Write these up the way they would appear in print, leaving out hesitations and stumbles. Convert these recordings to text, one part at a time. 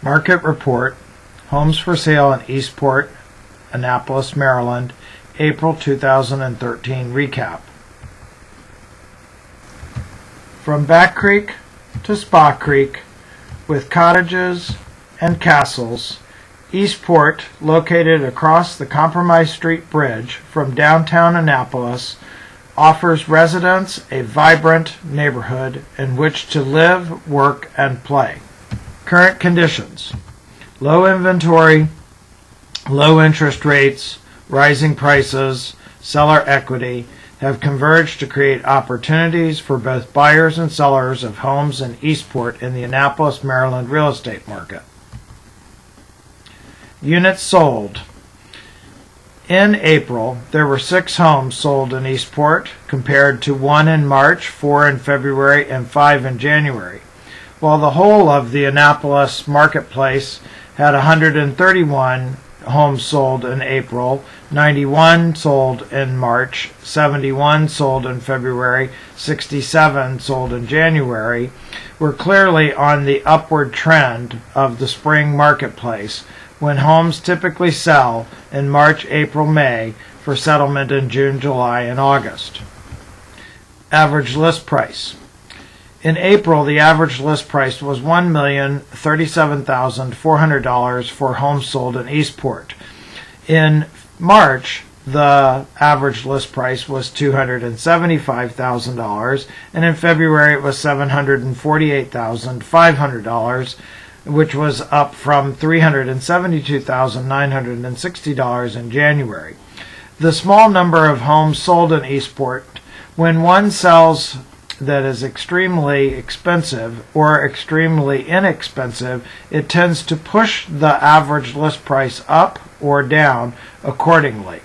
Market Report, Homes for Sale in Eastport, Annapolis, Maryland, April 2013 recap. From Back Creek to Spa Creek, with cottages and castles, Eastport, located across the Compromise Street Bridge from downtown Annapolis, offers residents a vibrant neighborhood in which to live, work, and play. Current conditions: low inventory, low interest rates, rising prices, seller equity have converged to create opportunities for both buyers and sellers of homes in Eastport in the Annapolis, Maryland real estate market. Units sold. In April, there were 6 homes sold in Eastport, compared to 1 in March, 4 in February, and 5 in January. While the whole of the Annapolis marketplace had 131 homes sold in April, 91 sold in March, 71 sold in February, 67 sold in January, we're clearly on the upward trend of the spring marketplace, when homes typically sell in March, April, May for settlement in June, July, and August. Average list price. In April, the average list price was $1,037,400 for homes sold in Eastport. In March, the average list price was $275,000, and in February it was $748,500, which was up from $372,960 in January. The small number of homes sold in Eastport, when one sells that is extremely expensive or extremely inexpensive, it tends to push the average list price up or down accordingly.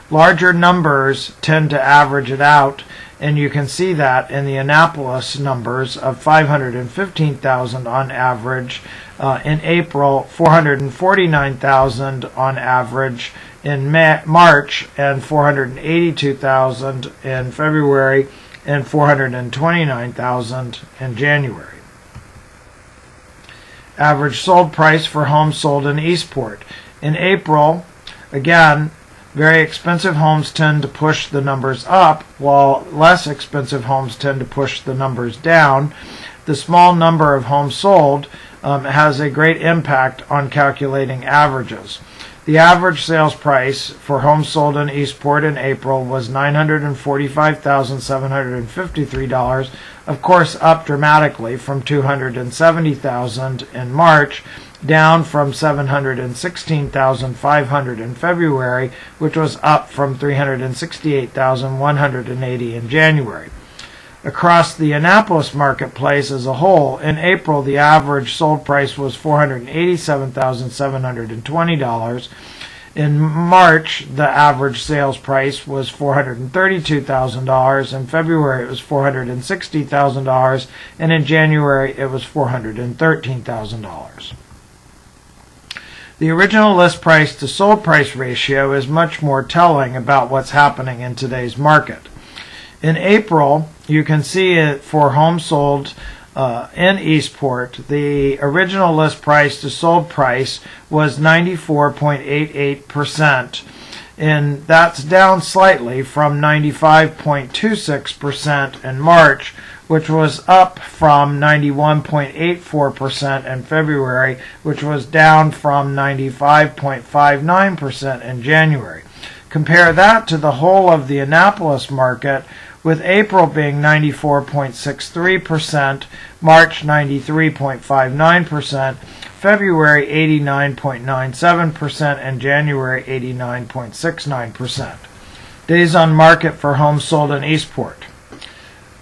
Larger numbers tend to average it out, and you can see that in the Annapolis numbers of $515,000 on average in April, $449,000 on average in March, and $482,000 in February, and $429,000 in January. Average sold price for homes sold in Eastport. In April, again, very expensive homes tend to push the numbers up, while less expensive homes tend to push the numbers down. The small number of homes sold has a great impact on calculating averages. The average sales price for homes sold in Eastport in April was $945,753, of course up dramatically from $270,000 in March, down from $716,500 in February, which was up from $368,180 in January. Across the Annapolis marketplace as a whole, in April the average sold price was $487,720. In March, the average sales price was $432,000. In February, it was $460,000, and in January, it was $413,000. The original list price to sold price ratio is much more telling about what's happening in today's market. In April, you can see it for homes sold in Eastport. The original list price to sold price was 94.88%, and that's down slightly from 95.26% in March, which was up from 91.84% in February, which was down from 95.59% in January. Compare that to the whole of the Annapolis market, with April being 94.63%, March 93.59%, February 89.97%, and January 89.69%. Days on market for homes sold in Eastport.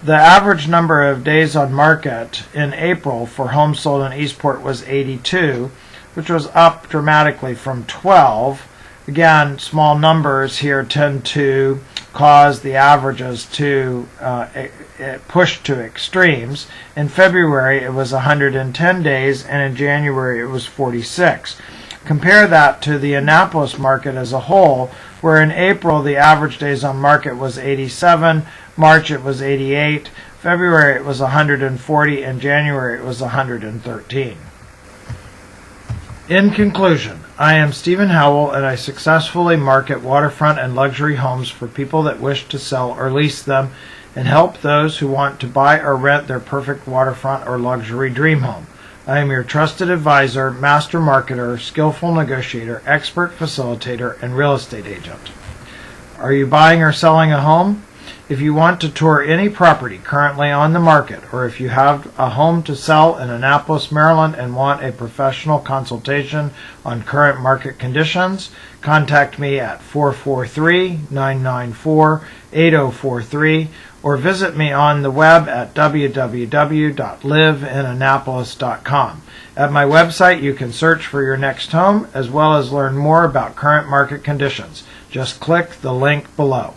The average number of days on market in April for homes sold in Eastport was 82, which was up dramatically from 12. Again, small numbers here tend to cause the averages to push to extremes. In February, it was 110 days, and in January, it was 46. Compare that to the Annapolis market as a whole, where in April, the average days on market was 87, March it was 88, February it was 140, and January it was 113. In conclusion, I am Stephen Howell, and I successfully market waterfront and luxury homes for people that wish to sell or lease them, and help those who want to buy or rent their perfect waterfront or luxury dream home. I am your trusted advisor, master marketer, skillful negotiator, expert facilitator, and real estate agent. Are you buying or selling a home? If you want to tour any property currently on the market, or if you have a home to sell in Annapolis, Maryland, and want a professional consultation on current market conditions, contact me at 443-994-8043, or visit me on the web at www.liveinannapolis.com. At my website, you can search for your next home, as well as learn more about current market conditions. Just click the link below.